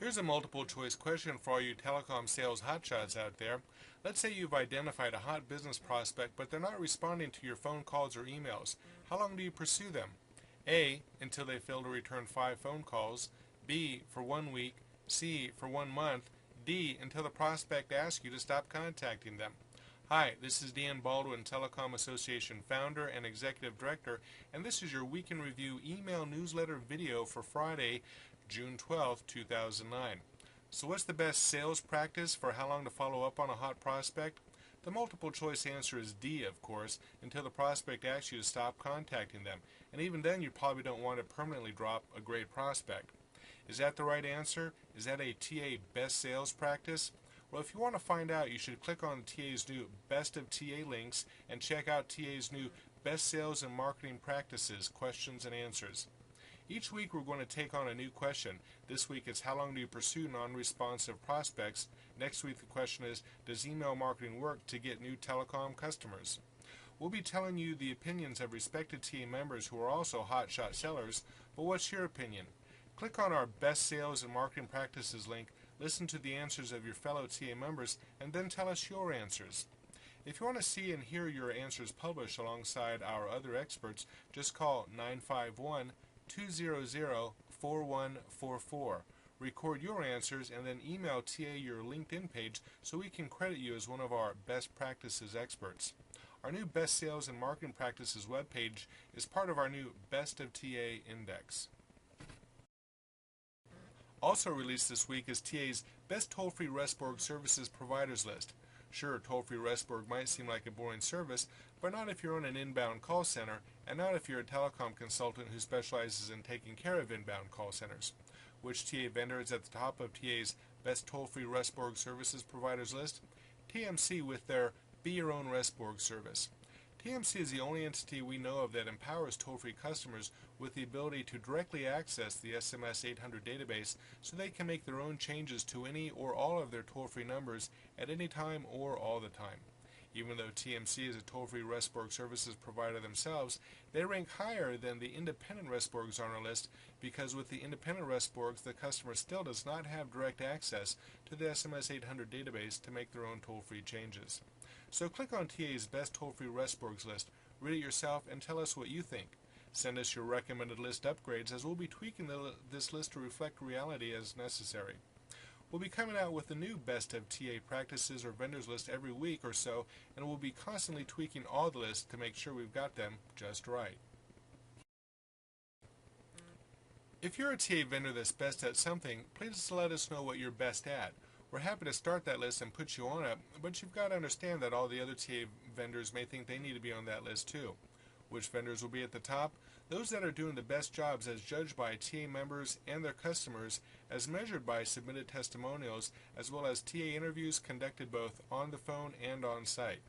Here's a multiple choice question for all you telecom sales hotshots out there. Let's say you've identified a hot business prospect, but they're not responding to your phone calls or emails. How long do you pursue them? A. Until they fail to return 5 phone calls. B. For 1 week. C. For 1 month. D. Until the prospect asks you to stop contacting them. Hi, this is Dan Baldwin, Telecom Association founder and executive director, and this is your Week in Review email newsletter video for Friday, June 12, 2009. So what's the best sales practice for how long to follow up on a hot prospect? The multiple choice answer is D, of course, until the prospect asks you to stop contacting them, and even then you probably don't want to permanently drop a great prospect. Is that the right answer? Is that a TA best sales practice? Well, if you want to find out, you should click on TA's new Best of TA links and check out TA's new Best Sales and Marketing Practices Questions and Answers. Each week we're going to take on a new question. This week it's how long do you pursue non-responsive prospects? Next week the question is, does email marketing work to get new telecom customers? We'll be telling you the opinions of respected TA members who are also hotshot sellers, but what's your opinion? Click on our Best Sales and Marketing Practices link, listen to the answers of your fellow TA members, and then tell us your answers. If you want to see and hear your answers published alongside our other experts, just call 951-200-4144. Record your answers and then email TA your LinkedIn page so we can credit you as one of our best practices experts. Our new Best Sales and Marketing Practices webpage is part of our new Best of TA Index. Also released this week is TA's Best Toll-Free RESPORG Services Providers list. Sure, toll-free RESPORG might seem like a boring service, but not if you're on an inbound call center, and not if you're a telecom consultant who specializes in taking care of inbound call centers. Which TA vendor is at the top of TA's Best Toll-Free RESPORG Services Providers list? TMC with their Be Your Own RESPORG service. TMC is the only entity we know of that empowers toll-free customers with the ability to directly access the SMS 800 database so they can make their own changes to any or all of their toll-free numbers at any time or all the time. Even though TMC is a toll-free RESPORG services provider themselves, they rank higher than the independent RESPORGs on our list because with the independent RESPORGs, the customer still does not have direct access to the SMS 800 database to make their own toll-free changes. So click on TA's Best Toll-Free RESPORGs list, read it yourself, and tell us what you think. Send us your recommended list upgrades as we'll be tweaking this list to reflect reality as necessary. We'll be coming out with a new Best of TA Practices or Vendors list every week or so, and we'll be constantly tweaking all the lists to make sure we've got them just right. If you're a TA vendor that's best at something, please let us know what you're best at. We're happy to start that list and put you on it, but you've got to understand that all the other TA vendors may think they need to be on that list too. Which vendors will be at the top? Those that are doing the best jobs as judged by TA members and their customers as measured by submitted testimonials, as well as TA interviews conducted both on the phone and on site.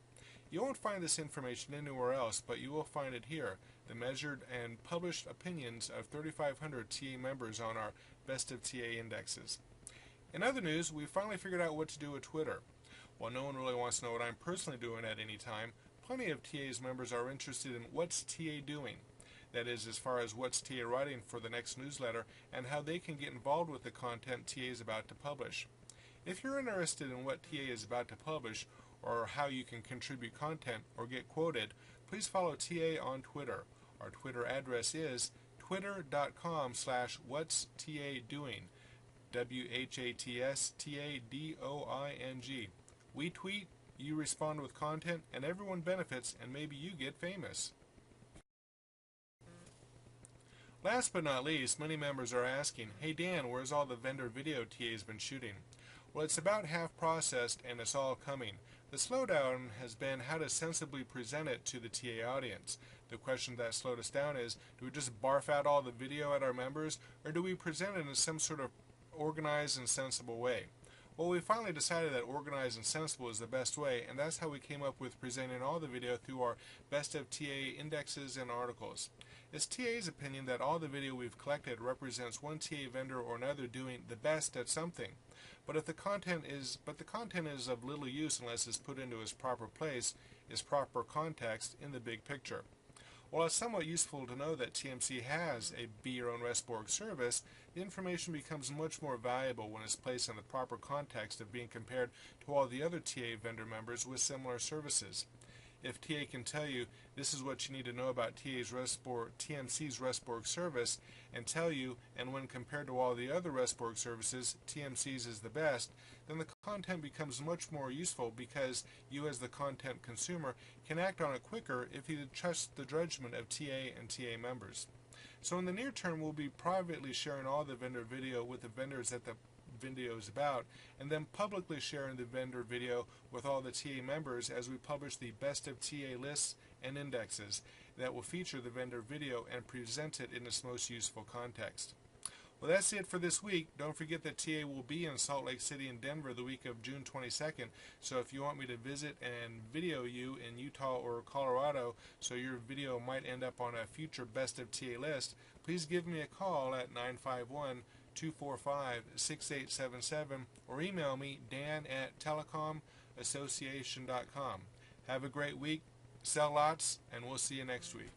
You won't find this information anywhere else, but you will find it here, the measured and published opinions of 3,500 TA members on our Best of TA indexes. In other news, we finally figured out what to do with Twitter. While no one really wants to know what I'm personally doing at any time, plenty of TA's members are interested in what's TA doing. That is, as far as what's TA writing for the next newsletter and how they can get involved with the content TA is about to publish. If you're interested in what TA is about to publish or how you can contribute content or get quoted, please follow TA on Twitter. Our Twitter address is twitter.com/whatstadoing. WHATSTADOING. We tweet, you respond with content, and everyone benefits, and maybe you get famous. Last but not least, many members are asking, hey Dan, where's all the vendor video TA's been shooting? Well, it's about half processed and it's all coming. The slowdown has been how to sensibly present it to the TA audience. The question that slowed us down is, do we just barf out all the video at our members, or do we present it in some sort of organized and sensible way? Well, we finally decided that organized and sensible is the best way, and that's how we came up with presenting all the video through our Best of TA indexes and articles. It's TA's opinion that all the video we've collected represents one TA vendor or another doing the best at something. But the content is of little use unless it's put into its proper place, its proper context in the big picture. While it's somewhat useful to know that TMC has a Be Your Own Westborg service, the information becomes much more valuable when it's placed in the proper context of being compared to all the other TA vendor members with similar services. If TA can tell you this is what you need to know about TMC's Westborg service, and tell you, and when compared to all the other Westborg services, TMC's is the best, then the content becomes much more useful because you as the content consumer can act on it quicker if you trust the judgment of TA and TA members. So in the near term, we'll be privately sharing all the vendor video with the vendors that the video is about, and then publicly sharing the vendor video with all the TA members as we publish the best of TA lists and indexes that will feature the vendor video and present it in its most useful context. Well, that's it for this week. Don't forget that TA will be in Salt Lake City and Denver the week of June 22nd, so if you want me to visit and video you in Utah or Colorado so your video might end up on a future Best of TA list, please give me a call at 951-245-6877 or email me, dan@telecomassociation.com. Have a great week, sell lots, and we'll see you next week.